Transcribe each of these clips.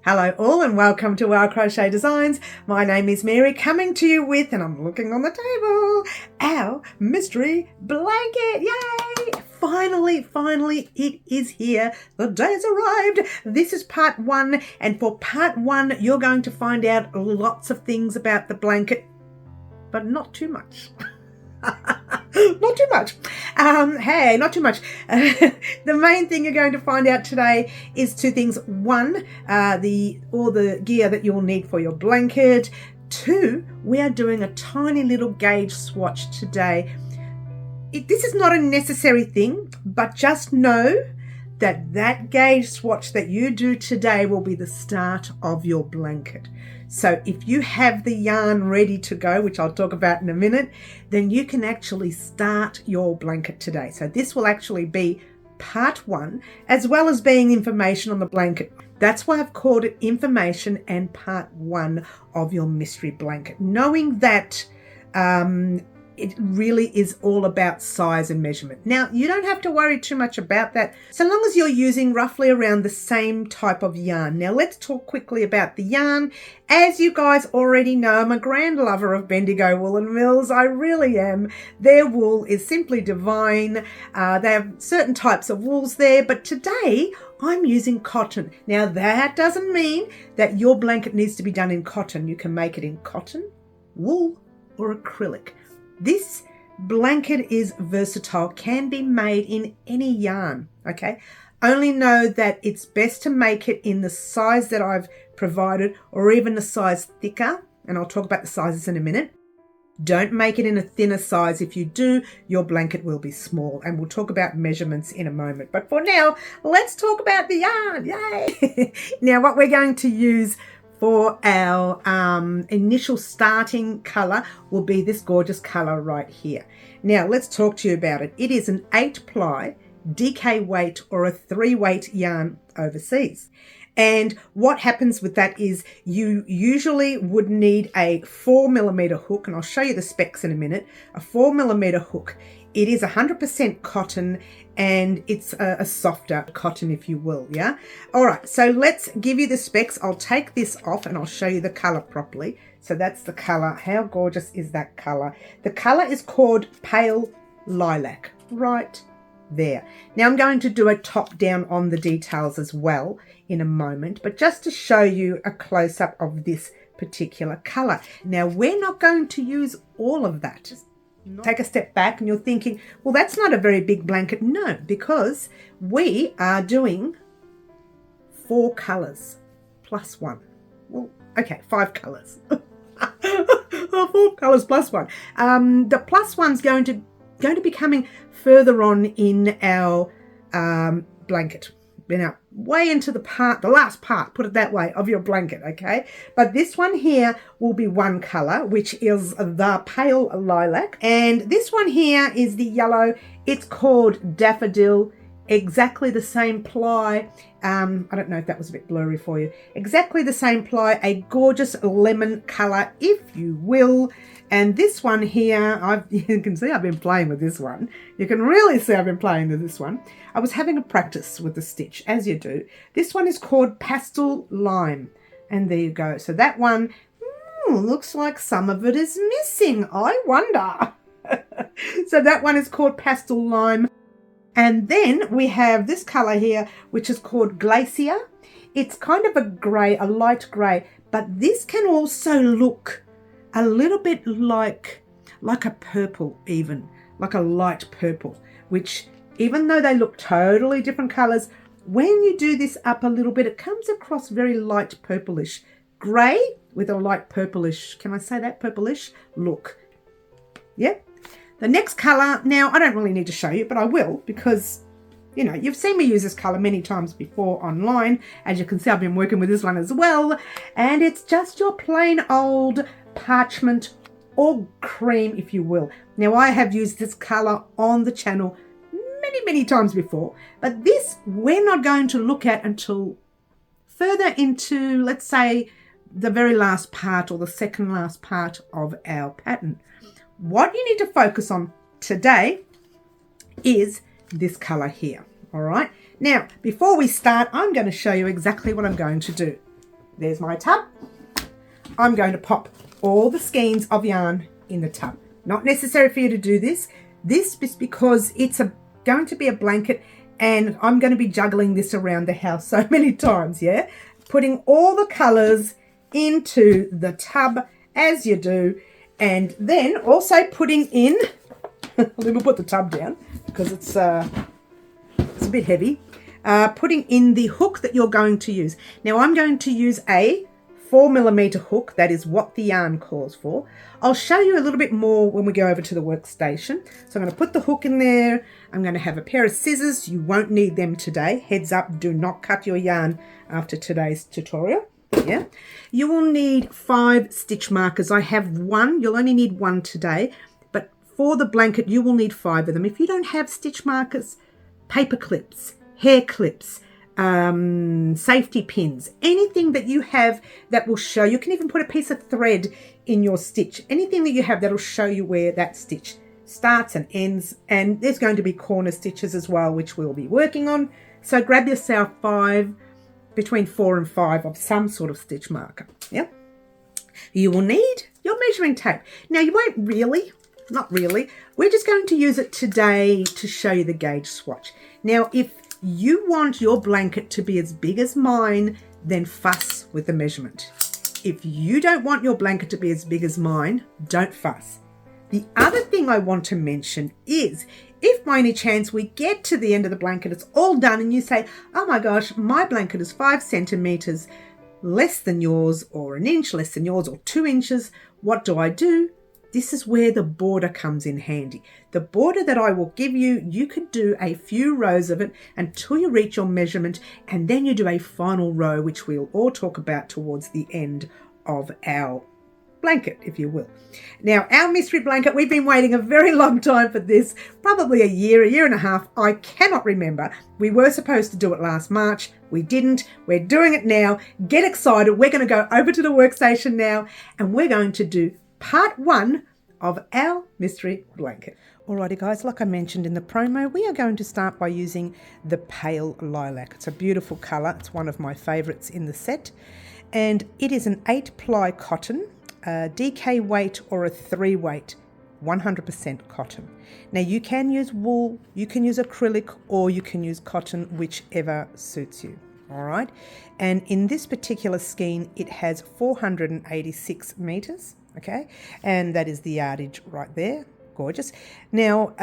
Hello all and welcome to Wow Crochet Designs. My name is Mary, coming to you with, and I'm looking on the table, our mystery blanket. Yay! Finally, it is here. The day's arrived. This is part one, and for part one, you're going to find out lots of things about the blanket, but not too much. Not too much. Not too much. The main thing you're going to find out today is two things. One, all the gear that you'll need for your blanket. Two, we are doing a tiny little gauge swatch today. This is not a necessary thing, but just know that gauge swatch that you do today will be the start of your blanket. So if you have the yarn ready to go, which I'll talk about in a minute, then you can actually start your blanket today. So this will actually be part one, as well as being information on the blanket. That's why I've called it information and part one of your mystery blanket. Knowing that it really is all about size and measurement. Now, you don't have to worry too much about that, so long as you're using roughly around the same type of yarn. Now, let's talk quickly about the yarn. As you guys already know, I'm a grand lover of Bendigo Woolen Mills. I really am. Their wool is simply divine. They have certain types of wools there, but today I'm using cotton. Now, that doesn't mean that your blanket needs to be done in cotton. You can make it in cotton, wool, or acrylic. This blanket is versatile, can be made in any yarn, okay? Only know that it's best to make it in the size that I've provided, or even a size thicker, and I'll talk about the sizes in a minute. Don't make it in a thinner size. If you do, your blanket will be small, and we'll talk about measurements in a moment. But for now, let's talk about the yarn. Yay! Now, what we're going to use for our initial starting colour will be this gorgeous colour right here. Now let's talk to you about it. It is an 8-ply DK weight or a 3-weight yarn overseas. And what happens with that is you usually would need a 4mm hook, and I'll show you the specs in a minute. A 4mm hook. It is 100% cotton, and it's a softer cotton, if you will, yeah? All right, so let's give you the specs. I'll take this off and I'll show you the colour properly. So that's the colour. How gorgeous is that colour? The colour is called Pale Lilac, right there. Now I'm going to do a top down on the details as well in a moment, but just to show you a close-up of this particular colour. Now we're not going to use all of that. Take a step back and you're thinking, well, that's not a very big blanket. No, because we are doing 4 colours plus 1. Well, okay, 5 colours. 4 colours plus 1. The plus one's going to be coming further on in our blanket. Now, way into the last part, put it that way, of your blanket, okay? But this one here will be one colour, which is the Pale Lilac. And this one here is the yellow. It's called Daffodil. Exactly the same ply. I don't know if that was a bit blurry for you. Exactly the same ply, a gorgeous lemon colour, if you will. And this one here, you can see I've been playing with this one. You can really see I've been playing with this one. I was having a practice with the stitch, as you do. This one is called Pastel Lime. And there you go. So that one looks like some of it is missing. I wonder. So that one is called Pastel Lime. And then we have this colour here, which is called Glacier. It's kind of a grey, a light grey. But this can also look a little bit like a purple even, like a light purple, which even though they look totally different colours, when you do this up a little bit, it comes across very light purplish. Grey with a light purplish, can I say that, purplish look. Yep. The next colour, now I don't really need to show you, but I will because, you know, you've seen me use this colour many times before online. As you can see, I've been working with this one as well. And it's just your plain old parchment or cream, if you will. Now, I have used this colour on the channel many times before, but this we're not going to look at until further into, let's say, the very last part or the second last part of our pattern. What you need to focus on today is this colour here. All right. Now, before we start, I'm going to show you exactly what I'm going to do. there's my tub. I'm going to pop all the skeins of yarn in the tub. Not necessary for you to do this. This is because it's going to be a blanket and I'm going to be juggling this around the house so many times, yeah? Putting all the colours into the tub as you do, and then also putting in, let me put the tub down because it's a bit heavy, putting in the hook that you're going to use. Now I'm going to use a 4mm hook. That is what the yarn calls for. I'll show you a little bit more when we go over to the workstation. So I'm going to put the hook in there. I'm going to have a pair of scissors. You won't need them today. Heads up, do not cut your yarn after today's tutorial. Yeah. You will need 5 stitch markers. I have 1. You'll only need 1 today. But for the blanket, you will need 5 of them. If you don't have stitch markers, paper clips, hair clips, safety pins, anything that you have that will show, you can even put a piece of thread in your stitch, anything that you have that will show you where that stitch starts and ends, and there's going to be corner stitches as well, which we'll be working on. So grab yourself 5, between 4 and 5 of some sort of stitch marker. Yeah. You will need your measuring tape. Now you won't really, not really, we're just going to use it today to show you the gauge swatch. Now if you want your blanket to be as big as mine, then fuss with the measurement. If you don't want your blanket to be as big as mine, don't fuss. The other thing I want to mention is, if by any chance we get to the end of the blanket, it's all done, and you say, oh my gosh, my blanket is 5 centimetres less than yours, or an inch less than yours, or 2 inches, what do? This is where the border comes in handy. The border that I will give you, you could do a few rows of it until you reach your measurement, and then you do a final row, which we'll all talk about towards the end of our blanket, if you will. Now, our mystery blanket, we've been waiting a very long time for this, probably a year and a half. I cannot remember. We were supposed to do it last March. We didn't. We're doing it now. Get excited. We're going to go over to the workstation now, and we're going to do part 1 of our mystery blanket. Alrighty guys, like I mentioned in the promo, we are going to start by using the pale lilac. It's a beautiful colour. It's one of my favourites in the set, and it is an 8-ply cotton, a DK weight or a 3 weight, 100% cotton. Now you can use wool, you can use acrylic, or you can use cotton, whichever suits you. All right, and in this particular skein, it has 486 meters. Okay, and that is the yardage right there. Gorgeous. Now,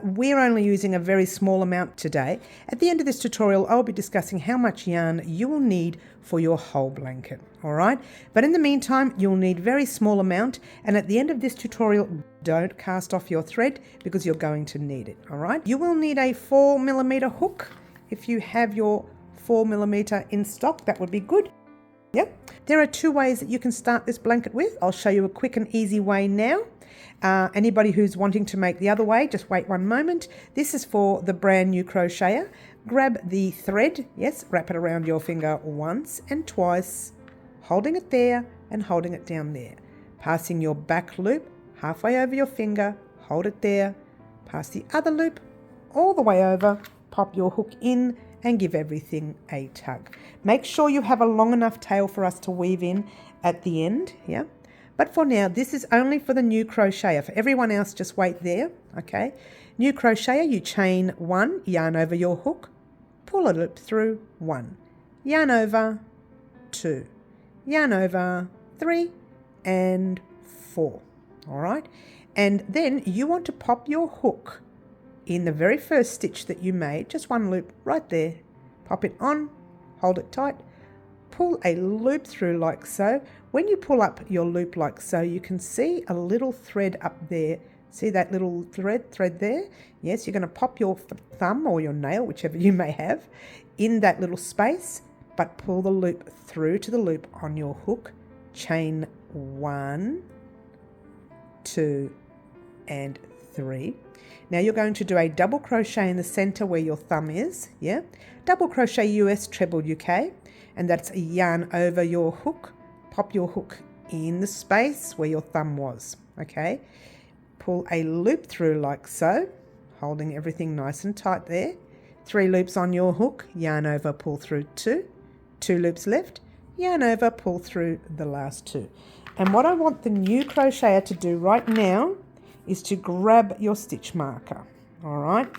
we're only using a very small amount today. At the end of this tutorial, I'll be discussing how much yarn you will need for your whole blanket, all right? But in the meantime, you'll need very small amount, and at the end of this tutorial, don't cast off your thread because you're going to need it, all right? You will need a 4mm hook. If you have your 4mm in stock, that would be good. Yep. There are 2 ways that you can start this blanket with. I'll show you a quick and easy way now. Anybody who's wanting to make the other way, just wait one moment. This is for the brand new crocheter. Grab the thread, yes, wrap it around your finger once and twice, holding it there and holding it down there. Passing your back loop halfway over your finger, hold it there, pass the other loop all the way over, pop your hook in and give everything a tug. Make sure you have a long enough tail for us to weave in at the end, yeah? But for now, this is only for the new crocheter. For everyone else, just wait there, okay? New crocheter, you chain 1, yarn over your hook, pull a loop through, 1, yarn over, 2, yarn over, 3, and 4, all right? And then you want to pop your hook in the very first stitch that you made, just 1 loop right there, pop it on, hold it tight, pull a loop through like so. When you pull up your loop like so, you can see a little thread up there. See that little thread there? Yes, you're going to pop your thumb or your nail, whichever you may have, in that little space, but pull the loop through to the loop on your hook. Chain 1, 2, and 3. Now you're going to do a double crochet in the center where your thumb is, yeah? Double crochet US, treble UK, and that's a yarn over your hook. Pop your hook in the space where your thumb was, okay? Pull a loop through like so, holding everything nice and tight there. 3 loops on your hook, yarn over, pull through 2. 2 loops left, yarn over, pull through the last 2. And what I want the new crocheter to do right now is to grab your stitch marker. All right,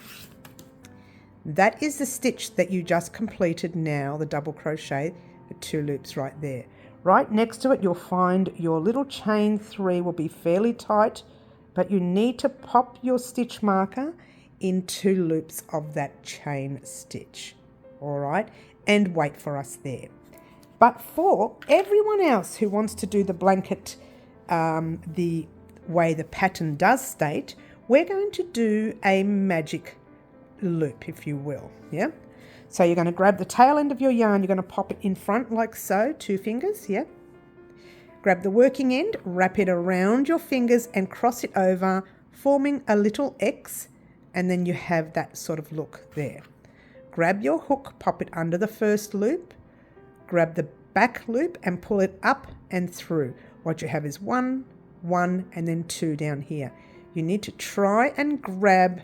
that is the stitch that you just completed now, the double crochet, the 2 loops right there. Right next to it, you'll find your little chain 3 will be fairly tight, but you need to pop your stitch marker in 2 loops of that chain stitch. All right, and wait for us there. But for everyone else who wants to do the blanket the way the pattern does state, we're going to do a magic loop, if you will. Yeah. So you're going to grab the tail end of your yarn, you're going to pop it in front like so, 2 fingers, yeah. Grab the working end, wrap it around your fingers and cross it over, forming a little X, and then you have that sort of look there. Grab your hook, pop it under the first loop, grab the back loop and pull it up and through. What you have is 1, 1, and then 2 down here. You need to try and grab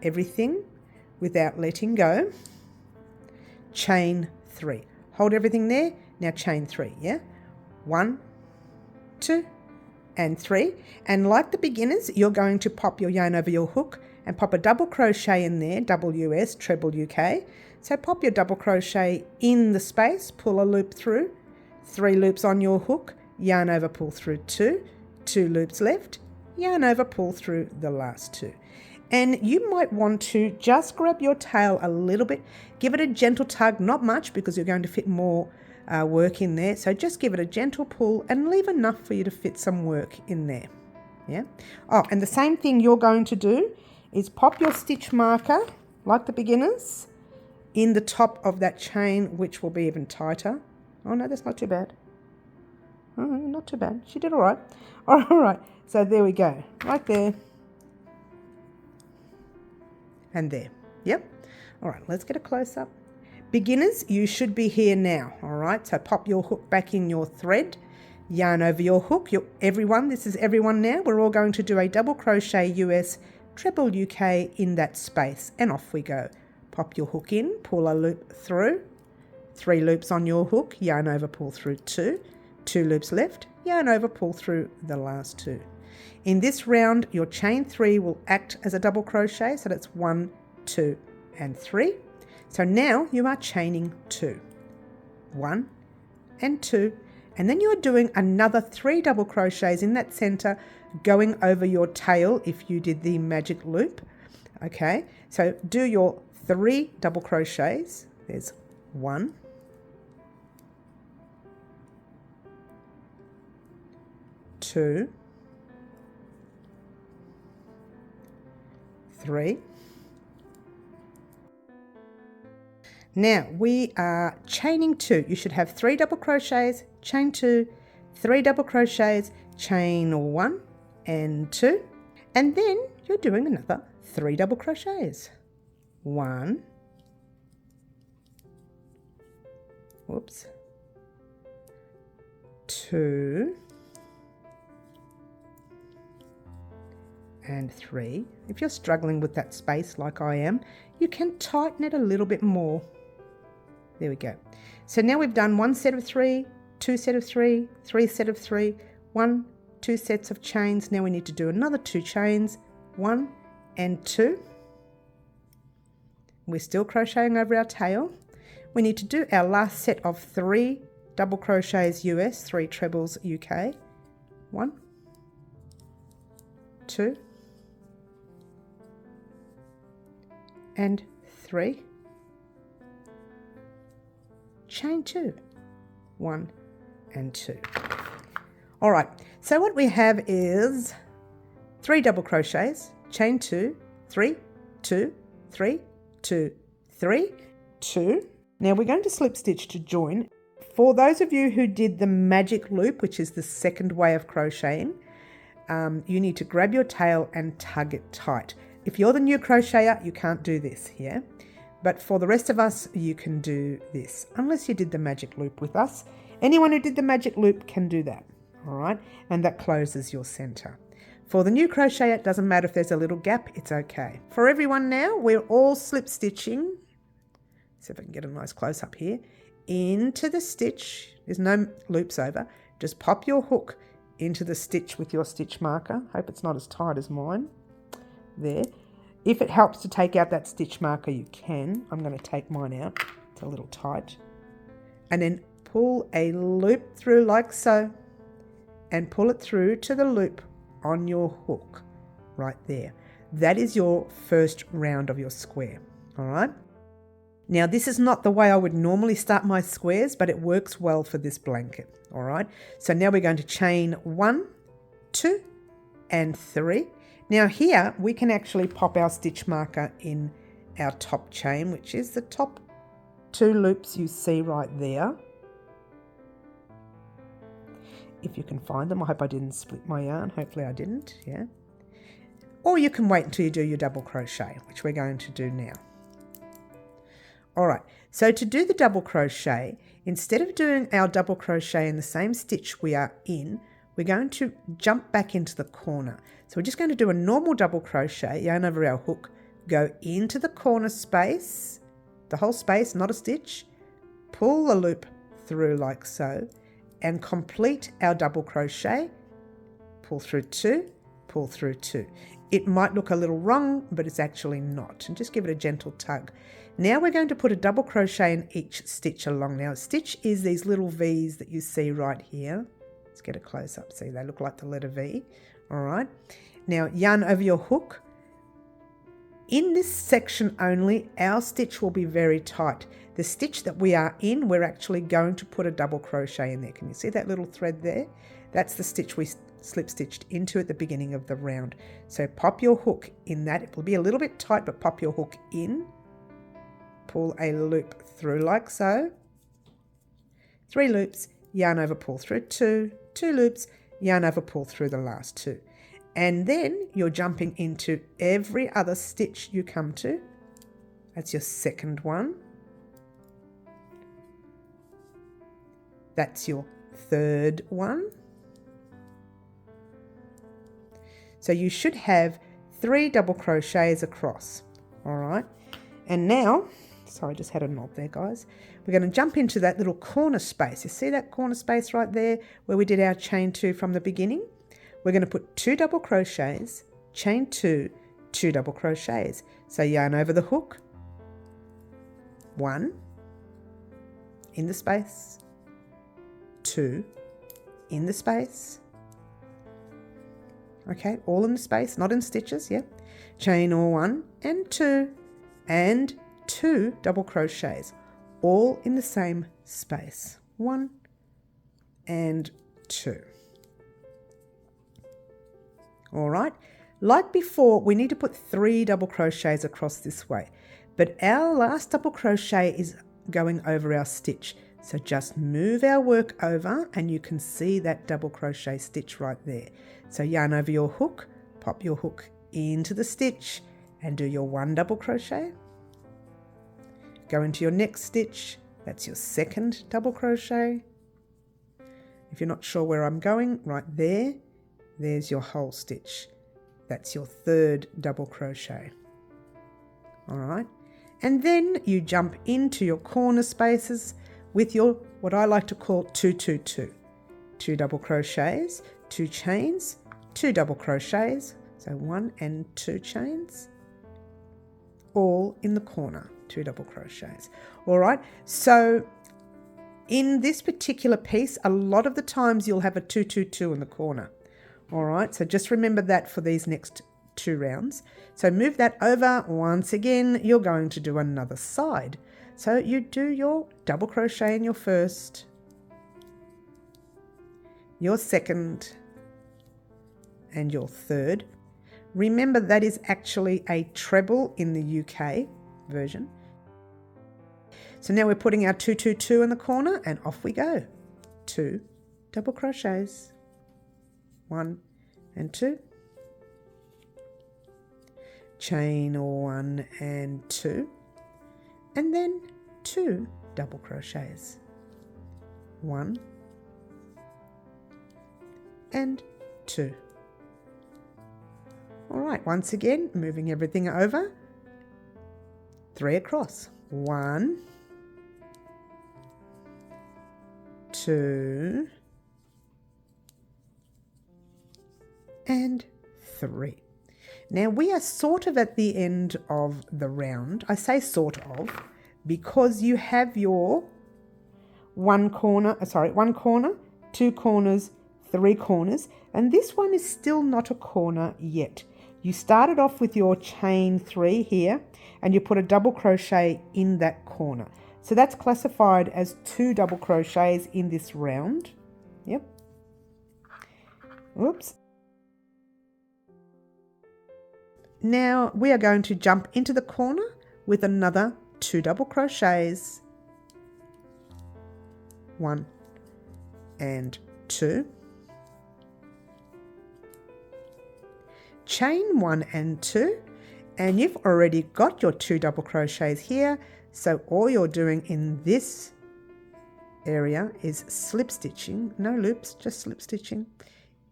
everything without letting go. Chain 3. Hold everything there. Now chain 3, yeah? 1, 2, and 3. And like the beginners, you're going to pop your yarn over your hook and pop a double crochet in there, double US, treble UK. So pop your double crochet in the space, pull a loop through, 3 loops on your hook, yarn over, pull through 2, 2 loops left, yarn over, pull through the last 2. And you might want to just grab your tail a little bit, give it a gentle tug, not much because you're going to fit more work in there. So just give it a gentle pull and leave enough for you to fit some work in there. Yeah. Oh, and the same thing you're going to do is pop your stitch marker, like the beginners, in the top of that chain, which will be even tighter. Oh no, that's not too bad. Oh, not too bad. She did all right. All right. So there we go. Right there. And there. Yep. All right, let's get a close-up. Beginners, you should be here now. All right, so pop your hook back in your thread, yarn over your hook. Everyone, this is everyone now. We're all going to do a double crochet US, treble UK in that space, and off we go. Pop your hook in, pull a loop through, 3 loops on your hook, yarn over, pull through 2, 2 loops left, yarn over, pull through the last 2. In this round, your chain 3 will act as a double crochet, so that's 1, 2, and 3. So now you are chaining 2, 1 and 2, and then you are doing another 3 double crochets in that center, going over your tail if you did the magic loop. Okay, so do your 3 double crochets. There's 1, 2, 3. Now we are chaining 2. You should have 3 double crochets, chain 2, 3 double crochets, chain 1 and 2, and then you're doing another 3 double crochets. 1, whoops, 2, and 3. If you're struggling with that space like I am, you can tighten it a little bit more. There we go. So now we've done 1 set of 3, 2 set of 3, 3 set of 3, 1, 2 sets of chains. Now we need to do another 2 chains, 1 and 2. We're still crocheting over our tail. We need to do our last set of 3 double crochets US, 3 trebles UK. 1, 2, and 3. Chain 2, 1 and 2. All right, so what we have is 3 double crochets, chain 2, 3, 2, 3, 2, 3, 2. Now we're going to slip stitch to join. For those of you who did the magic loop, which is the second way of crocheting, you need to grab your tail and tug it tight. If you're the new crocheter, you can't do this, yeah? But for the rest of us, you can do this, unless you did the magic loop with us. Anyone who did the magic loop can do that, all right? And that closes your center. For the new crocheter, it doesn't matter if there's a little gap, it's okay. For everyone now, we're all slip stitching. See if I can get a nice close up here. Into the stitch. There's no loops over. Just pop your hook into the stitch with your stitch marker. Hope it's not as tight as mine. There. If it helps to take out that stitch marker, you can. I'm going to take mine out. It's a little tight. And then pull a loop through like so. And pull it through to the loop on your hook right there. That is your first round of your square. All right. Now, this is not the way I would normally start my squares, but it works well for this blanket. All right. So now we're going to chain 1, 2, and 3. Now here we can actually pop our stitch marker in our top chain, which is the top 2 loops you see right there. If you can find them. I hope I didn't split my yarn. Hopefully I didn't. Yeah. Or you can wait until you do your double crochet, which we're going to do now. All right, so to do the double crochet, instead of doing our double crochet in the same stitch we are in, we're going to jump back into the corner. So we're just going to do a normal double crochet, yarn over our hook, go into the corner space, the whole space, not a stitch, pull the loop through like so, and complete our double crochet, pull through 2, pull through 2. It might look a little wrong, but it's actually not. And just give it a gentle tug. Now we're going to put a double crochet in each stitch along. Now a stitch is these little V's that you see right here. Let's get a close up. See, they look like the letter V. All right. Now yarn over your hook. In this section only, our stitch will be very tight. The stitch that we are in, we're actually going to put a double crochet in there. Can you see that little thread there? That's the stitch we slip stitched into at the beginning of the round. So pop your hook in that. It will be a little bit tight, but pop your hook in. Pull a loop through like so. 3 loops, yarn over, pull through 2. 2 loops, yarn over, pull through the last 2. And then you're jumping into every other stitch you come to. That's your second one. That's your third one. So you should have 3 double crochets across. All right. And now, sorry, I just had a knot there, guys. We're going to jump into that little corner space. You see that corner space right there where we did our chain 2 from the beginning? We're going to put 2 double crochets, chain 2, 2 double crochets. So yarn over the hook, 1 in the space, 2 in the space. Okay, all in the space, not in stitches, yeah. Chain or 1 and 2 and 2 double crochets, all in the same space. 1 and 2. All right, like before, we need to put 3 double crochets across this way, but our last double crochet is going over our stitch. So just move our work over and you can see that double crochet stitch right there. So yarn over your hook, pop your hook into the stitch and do your 1 double crochet. Go into your next stitch, that's your second double crochet. If you're not sure where I'm going, right there, there's your whole stitch. That's your third double crochet. All right, and then you jump into your corner spaces with your, what I like to call 2, 2, 2. 2 double crochets, 2 chains, 2 double crochets, so 1 and 2 chains, all in the corner, 2 double crochets. All right, so in this particular piece, a lot of the times you'll have a 2, 2, 2 in the corner. All right, so just remember that for these next 2 rounds. So move that over. Once again, you're going to do another side. So you do your double crochet in your first, your second, and your third. Remember that is actually a treble in the UK version. So now we're putting our 2, 2, 2 in the corner and off we go. 2 double crochets, 1 and 2, chain 1 and 2, and then 2 double crochets, 1 and 2. All right, once again, moving everything over, 3 across, 1, 2, 2 and 3. Now we are sort of at the end of the round. I say sort of because you have your one corner, 2 corners, 3 corners, and this one is still not a corner yet. You started off with your chain 3 here and you put a double crochet in that corner. So that's classified as 2 double crochets in this round. Yep. Whoops. Now we are going to jump into the corner with another 2 double crochets. 1 and 2. Chain 1 and 2, and you've already got your 2 double crochets here. So all you're doing in this area is slip stitching, no loops, just slip stitching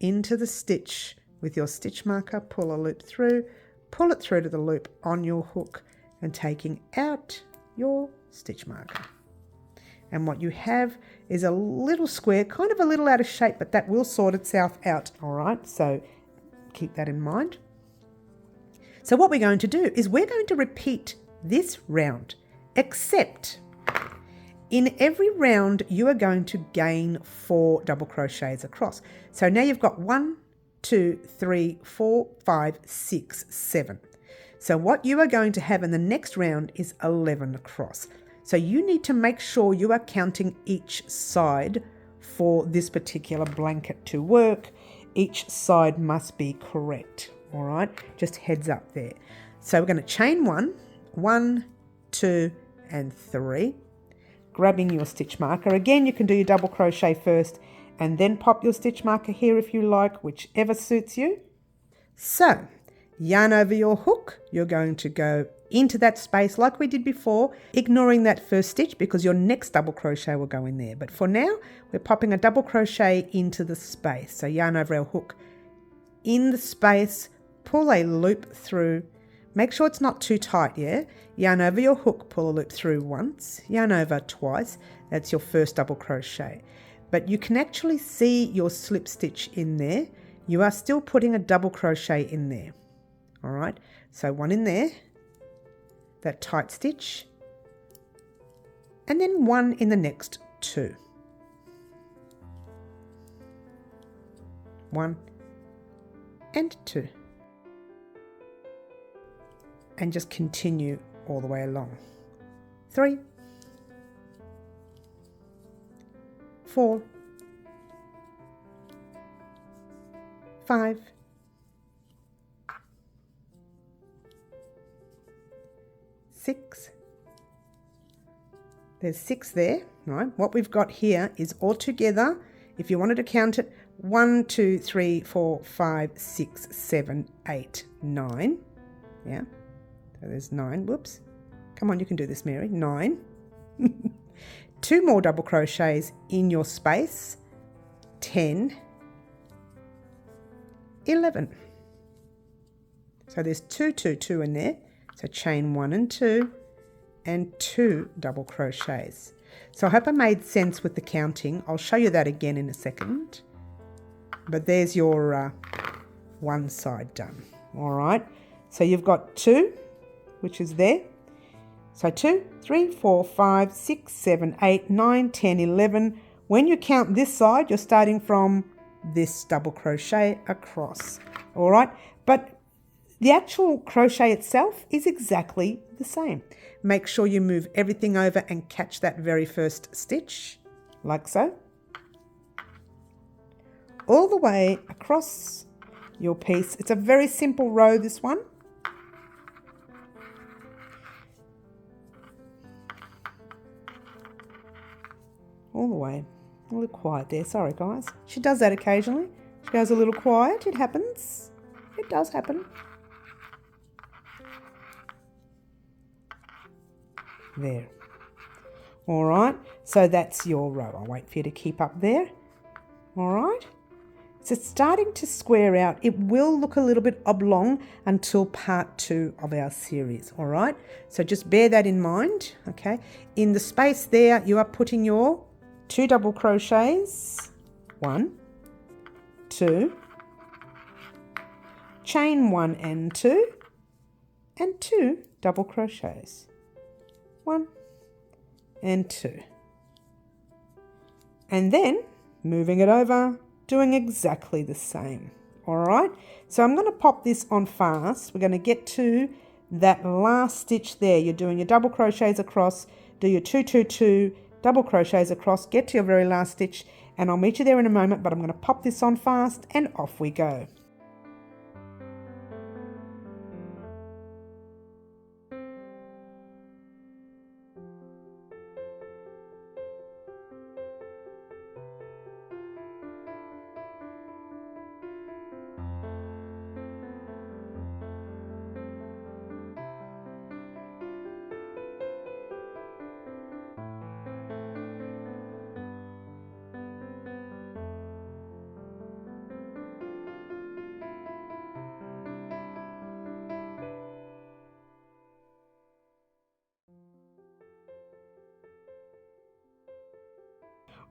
into the stitch with your stitch marker. Pull a loop through, pull it through to the loop on your hook and taking out your stitch marker. And what you have is a little square, kind of a little out of shape, but that will sort itself out. All right, so keep that in mind. So what we're going to do is we're going to repeat this round, except in every round you are going to gain 4 double crochets across. So now you've got 1, 2, 3, 4, 5, 6, 7. So what you are going to have in the next round is 11 across. So you need to make sure you are counting each side for this particular blanket to work. Each side must be correct. All right, just heads up there. So we're going to chain 1, 1, 2 and 3, grabbing your stitch marker. Again, you can do your double crochet first and then pop your stitch marker here if you like, whichever suits you. So yarn over your hook. You're going to go into that space like we did before, ignoring that first stitch because your next double crochet will go in there. But for now, we're popping a double crochet into the space. So yarn over our hook in the space, pull a loop through. Make sure it's not too tight, yeah? Yarn over your hook, pull a loop through once, yarn over twice. That's your first double crochet. But you can actually see your slip stitch in there. You are still putting a double crochet in there. All right, so 1 in there, that tight stitch, and then 1 in the next 2. 1 and 2. And just continue all the way along. 3, 4, 5, 6. There's 6 there, right? What we've got here is all together, if you wanted to count it, 1, 2, 3, 4, 5, 6, 7, 8, 9. Yeah, so there's 9. Whoops. Come on, you can do this, Mary. 9. 2 more double crochets in your space. 10. 11. So there's 2, 2, 2 in there. So chain 1 and 2 and 2 double crochets. So I hope I made sense with the counting. I'll show you that again in a second. But there's your one side done. All right. So you've got 2, which is there. So 2, 3, 4, 5, 6, 7, 8, 9, 10, 11. When you count this side, you're starting from this double crochet across. All right. But the actual crochet itself is exactly the same. Make sure you move everything over and catch that very first stitch, like so. All the way across your piece. It's a very simple row, this one. All the way. A little quiet there, sorry guys. She does that occasionally. She goes a little quiet, it happens. It does happen. There. All right, so that's your row. I'll wait for you to keep up there. All right, so it's starting to square out. It will look a little bit oblong until part 2 of our series. All right, so just bear that in mind. Okay, in the space there, you are putting your 2 double crochets, 1, 2, chain 1 and 2, and 2 double crochets, 1 and 2. And then moving it over, doing exactly the same. All right, so I'm going to pop this on fast. We're going to get to that last stitch there. You're doing your double crochets across, do your 2, 2, 2, double crochets across, get to your very last stitch, and I'll meet you there in a moment, but I'm going to pop this on fast and off we go.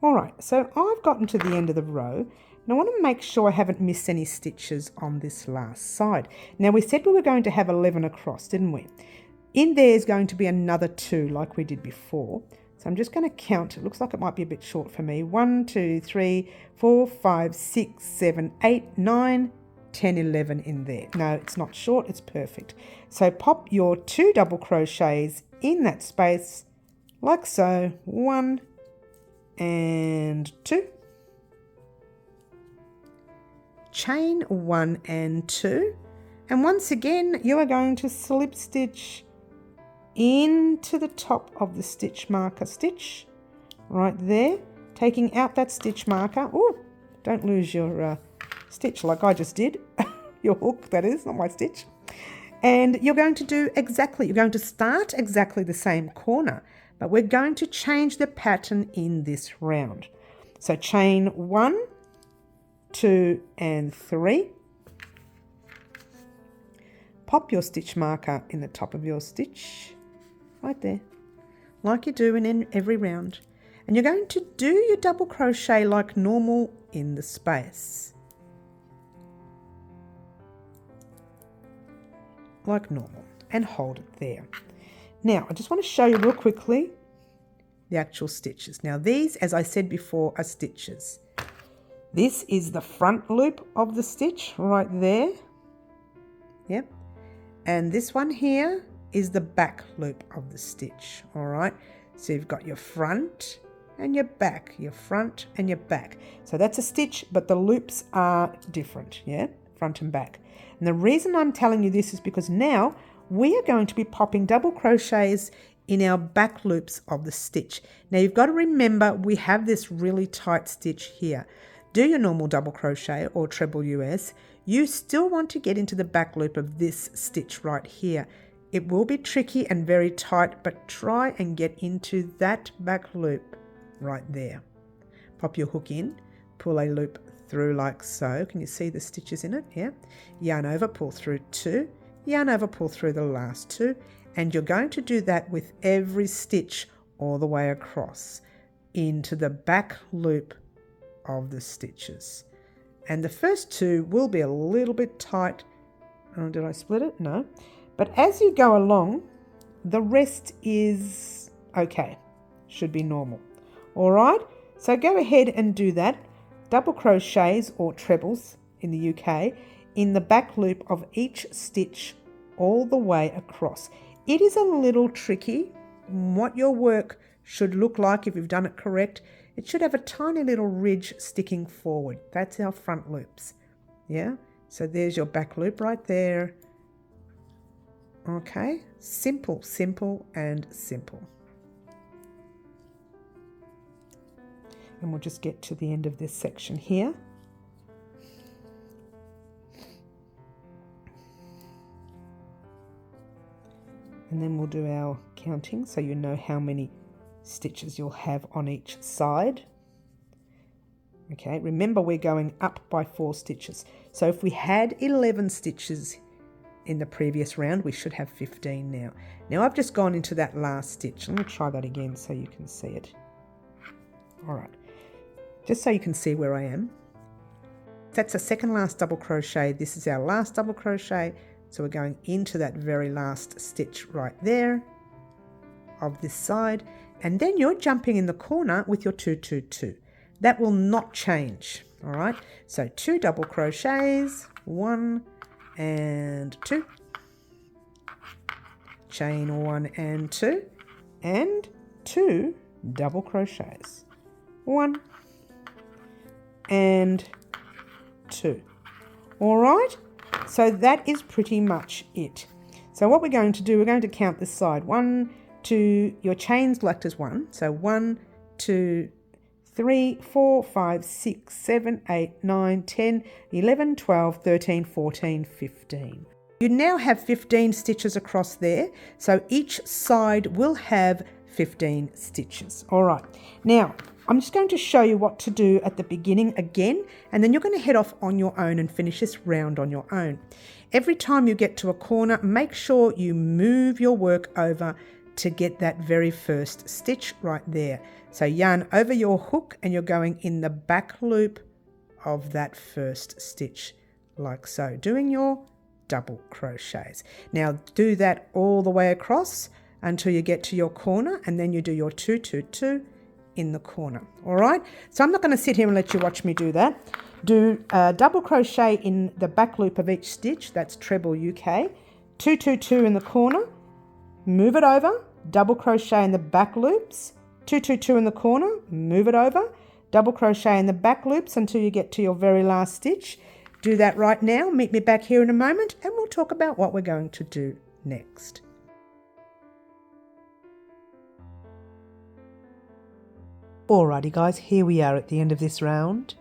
Alright, so I've gotten to the end of the row and I want to make sure I haven't missed any stitches on this last side. Now we said we were going to have 11 across, didn't we? In there is going to be another 2 like we did before. So I'm just going to count. It looks like it might be a bit short for me. 1, 2, 3, 4, 5, 6, 7, 8, 9, 10, 11 in there. No, it's not short, it's perfect. So pop your 2 double crochets in that space like so. 1 and 2, chain 1 and 2, and once again you are going to slip stitch into the top of the stitch marker stitch right there, taking out that stitch marker. Oh, don't lose your stitch like I just did. Your hook, that is, not my stitch. And you're going to do exactly, you're going to start exactly the same corner, but we're going to change the pattern in this round. So chain 1, 2 and 3. Pop your stitch marker in the top of your stitch, right there, like you do in every round. And you're going to do your double crochet like normal in the space. Like normal, and hold it there. Now, I just want to show you real quickly the actual stitches. Now, these, as I said before, are stitches. This is the front loop of the stitch right there. Yep. And this one here is the back loop of the stitch. All right. So you've got your front and your back, your front and your back. So that's a stitch, but the loops are different. Yeah. Front and back. And the reason I'm telling you this is because now we are going to be popping double crochets in our back loops of the stitch. Now you've got to remember we have this really tight stitch here. Do your normal double crochet or treble US. You still want to get into the back loop of this stitch right here. It will be tricky and very tight, but try and get into that back loop right there. Pop your hook in, pull a loop through like so. Can you see the stitches in it? Yeah. Yarn over, pull through 2. Yarn over, pull through the last 2, and you're going to do that with every stitch all the way across into the back loop of the stitches. And the first 2 will be a little bit tight. Oh, did I split it? No. But as you go along, the rest is okay. Should be normal. All right. So go ahead and do that. Double crochets or trebles in the UK in the back loop of each stitch all the way across. It is a little tricky. What your work should look like if you've done it correct, it should have a tiny little ridge sticking forward. That's our front loops. Yeah, so there's your back loop right there. Okay, simple, simple and simple. And we'll just get to the end of this section here. And then we'll do our counting so you know how many stitches you'll have on each side. Okay, remember we're going up by 4 stitches. So if we had 11 stitches in the previous round, we should have 15 now. Now I've just gone into that last stitch. Let me try that again so you can see it. All right, just so you can see where I am. That's a second last double crochet. This is our last double crochet. So we're going into that very last stitch right there of this side. And then you're jumping in the corner with your 2, 2, 2. That will not change. All right. So 2 double crochets, 1 and 2. Chain 1 and 2. And 2 double crochets. 1 and 2. All right, so that is pretty much it. So what we're going to do, we're going to count this side. 1, 2, your chains blacked as 1. So 1, 2, 3, 4, 5, 6, 7, 8, 9, 10, 11, 12, 13, 14, 15. You now have 15 stitches across there. So each side will have 15 stitches. All right, now I'm just going to show you what to do at the beginning again, and then you're going to head off on your own and finish this round on your own. Every time you get to a corner, make sure you move your work over to get that very first stitch right there. So yarn over your hook and you're going in the back loop of that first stitch, like so, doing your double crochets. Now do that all the way across until you get to your corner, and then you do your 2, 2, 2 in the corner. All right, so I'm not going to sit here and let you watch me do that. Do a double crochet in the back loop of each stitch. That's treble UK. 2, 2, 2 in the corner. Move it over. Double crochet in the back loops. 2, 2, 2 in the corner. Move it over. Double crochet in the back loops until you get to your very last stitch. Do that right now. Meet me back here in a moment and we'll talk about what we're going to do next. Alrighty guys, here we are at the end of this round.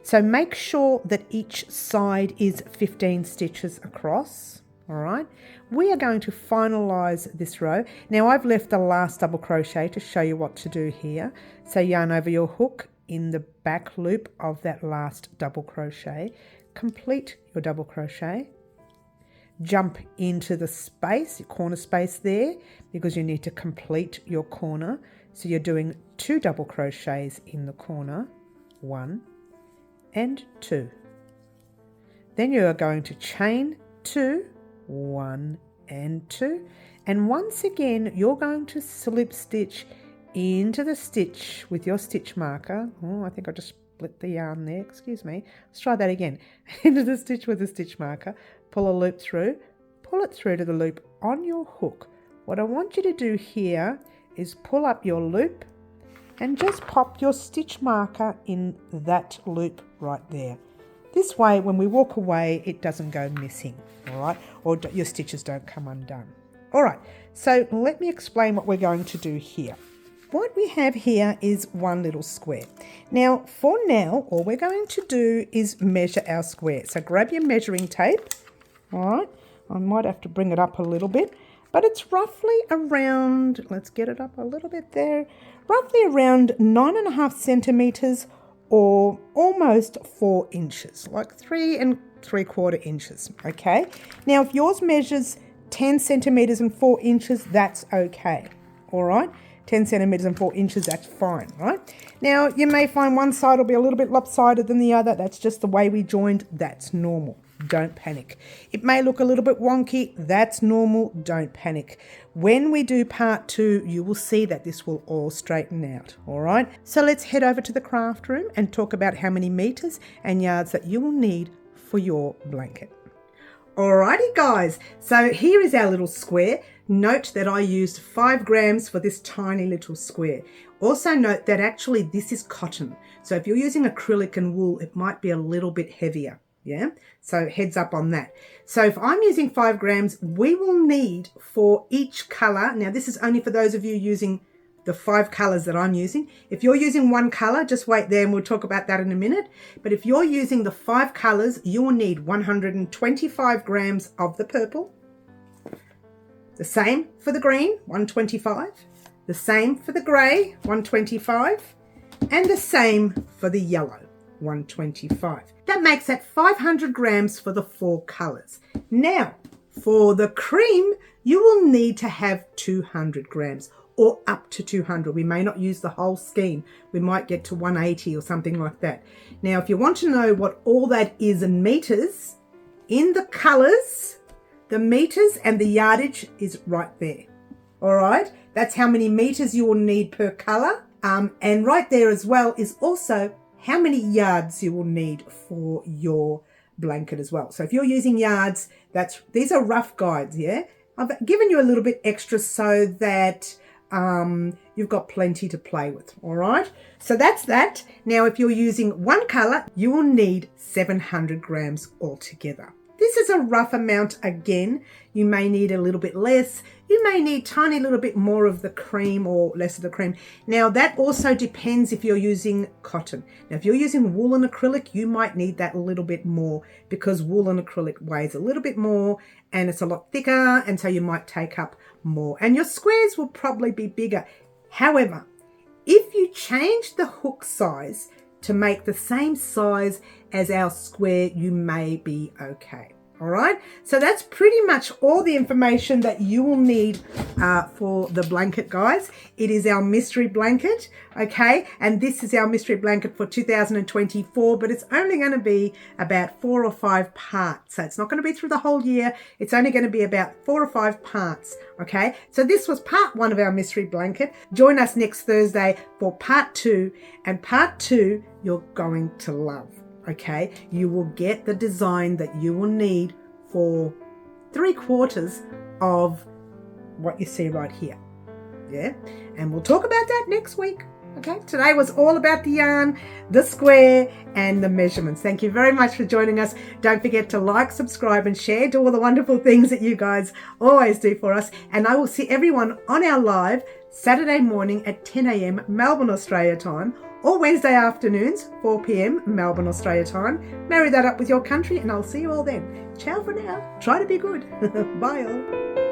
So make sure that each side is 15 stitches across. All right, we are going to finalize this row. Now I've left the last double crochet to show you what to do here. So yarn over your hook in the back loop of that last double crochet. Complete your double crochet. Jump into the space, your corner space there, because you need to complete your corner. So you're doing 2 double crochets in the corner, 1 and 2. Then you are going to chain 2, 1 and 2. And once again, you're going to slip stitch into the stitch with your stitch marker. Oh, I think I just split the yarn there, excuse me. Let's try that again. Into the stitch with the stitch marker, pull a loop through, pull it through to the loop on your hook. What I want you to do here is pull up your loop and just pop your stitch marker in that loop right there. This way, when we walk away, it doesn't go missing, all right? Or your stitches don't come undone. All right, so let me explain what we're going to do here. What we have here is one little square. Now, for now, all we're going to do is measure our square. So grab your measuring tape, all right? I might have to bring it up a little bit, but it's roughly around, let's get it up a little bit there, roughly around 9.5 centimeters or almost 4 inches, like 3 3/4 inches, okay? Now, if yours measures 10 centimeters and 4 inches, that's okay, all right? 10 centimeters and 4 inches, that's fine, right? Now, you may find one side will be a little bit lopsided than the other. That's just the way we joined. That's normal. Don't panic. It may look a little bit wonky. That's normal. Don't panic. When we do part 2, you will see that this will all straighten out, all right? So let's head over to the craft room and talk about how many meters and yards that you will need for your blanket. Alrighty guys, so here is our little square. Note that I used 5 grams for this tiny little square. Also note that actually this is cotton. So if you're using acrylic and wool, it might be a little bit heavier. Yeah, so heads up on that. So if I'm using 5 grams, we will need for each color. Now this is only for those of you using the 5 colors that I'm using. If you're using one color, just wait there and we'll talk about that in a minute. But if you're using the 5 colors, you will need 125 grams of the purple. The same for the green, 125. The same for the gray, 125. And the same for the yellow, 125. That makes that 500 grams for the 4 colors. Now, for the cream, you will need to have 200 grams. or up to 200. We may not use the whole skein. We might get to 180 or something like that. Now, if you want to know what all that is in meters, in the colors, the meters and the yardage is right there. All right, that's how many meters you will need per color. And right there as well is also how many yards you will need for your blanket as well. So if you're using yards, these are rough guides, yeah? I've given you a little bit extra so that you've got plenty to play with, all right? So that's that. Now, if you're using one color, you will need 700 grams altogether. This is a rough amount again. You may need a little bit less. You may need tiny little bit more of the cream or less of the cream. Now that also depends if you're using cotton. Now if you're using wool and acrylic, you might need that a little bit more because wool and acrylic weighs a little bit more and it's a lot thicker, and so you might take up more. And your squares will probably be bigger. However, if you change the hook size to make the same size as our square, you may be okay. All right, so that's pretty much all the information that you will need for the blanket, guys. It is our mystery blanket, okay? And this is our mystery blanket for 2024, but it's only going to be about 4 or 5 parts. So it's not going to be through the whole year. It's only going to be about 4 or 5 parts, okay? So this was part 1 of our mystery blanket. Join us next Thursday for part 2, and part 2 you're going to love. Okay, you will get the design that you will need for 3/4 of what you see right here. Yeah, and we'll talk about that next week. Okay, today was all about the yarn, the square, and the measurements. Thank you very much for joining us. Don't forget to like, subscribe, and share. Do all the wonderful things that you guys always do for us. And I will see everyone on our live Saturday morning at 10 a.m. Melbourne, Australia time, or Wednesday afternoons, 4 p.m. Melbourne, Australia time. Marry that up with your country, and I'll see you all then. Ciao for now. Try to be good. Bye all.